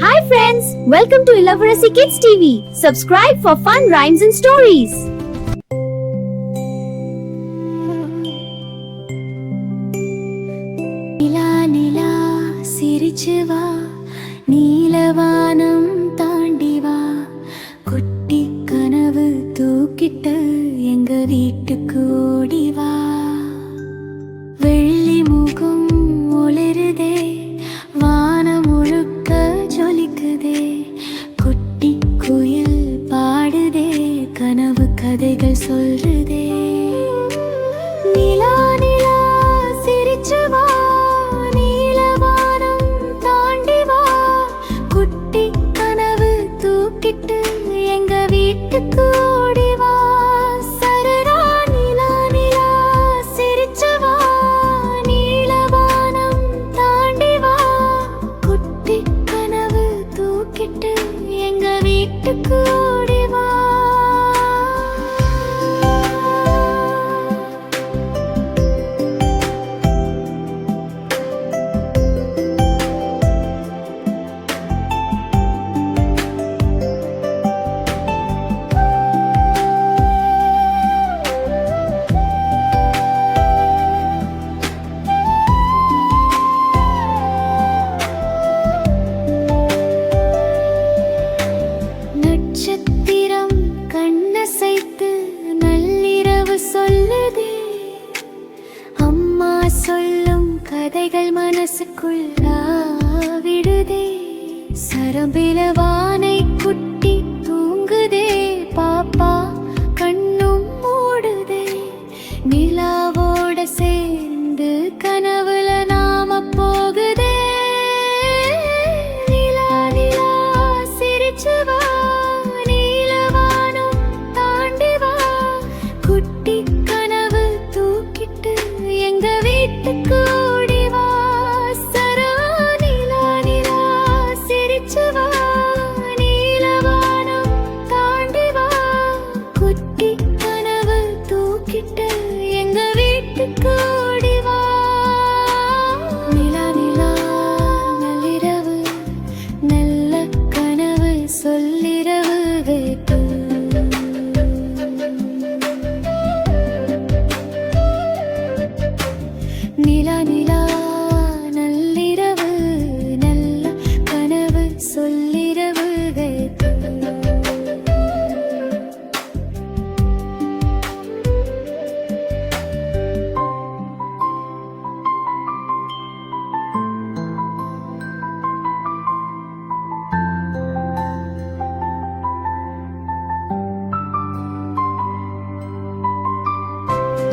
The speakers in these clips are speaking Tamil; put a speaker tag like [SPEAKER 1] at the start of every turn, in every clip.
[SPEAKER 1] Hi friends, welcome to Ilavarasi Kids TV. Subscribe for fun rhymes and stories.
[SPEAKER 2] நிலா நிலா சிரிச்சு வா, நீலவானம் தாண்டி வா, குட்டி கனவு தூக்கிட்டு எங்க வீட்டுக்கு ஓடி வா. வெள்ளி முகம் ஒளிருதே, வானம் முழுக்க ஜொலிக்குதே, குட்டி குயில் பாடுதே, கனவு கதைகள் சொல்லுதே. நிலா நிலா சிரிச்சு வா, நீலவானம் தாண்டி வா, குட்டி கனவு தூக்கிட்டு எங்க வீட்டுக்கு ஓடி வா. சரரா நிலா நிலா சிரிச்சு வா, நீலவானம் தாண்டி வா, குட்டி கனவு தூக்கிட்டு எங்க வீட்டுக்கு ஓடி வா. நட்சத்திரம் கண்ணசைத்து நள்ளிரவு சொல்லுதே, அம்மா சொல்லும் கதைகள் மனசுக்குள்ள விடுதே. சரம்பில வானை குட்டி தூங்குதே, பாப்பா கண்ணும் மூடுதே, நிலாவோட சேர்ந்து கனவுல நாம போகுதே. நிலா நிலா சிரிச்சு வா, நீலவானம் தாண்டி வா, குட்டி கனவு தூக்கிட்டு எங்க வீட்டுக்கு ஓடி வா. சரா நிலா நிலா சிரிச்சு வா, நீலவானம் தாண்டி வா, குட்டி கனவு தூக்கிட்டு எங்க வீட்டுக்கு ஓடி வா. நிலா நிலா நள்ளிரவு, நல்ல கனவு சொல்லிரவு வைப்பு. நிலா நிலா நள்ளிரவு, நல்ல கனவு சொல்லிரவு வைப்பு.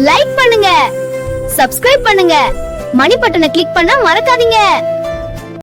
[SPEAKER 1] லைக் பண்ணுங்க, சப்ஸ்கிரைப் பண்ணுங்க, மணி பட்டனை கிளிக் பண்ண மறக்காதீங்க.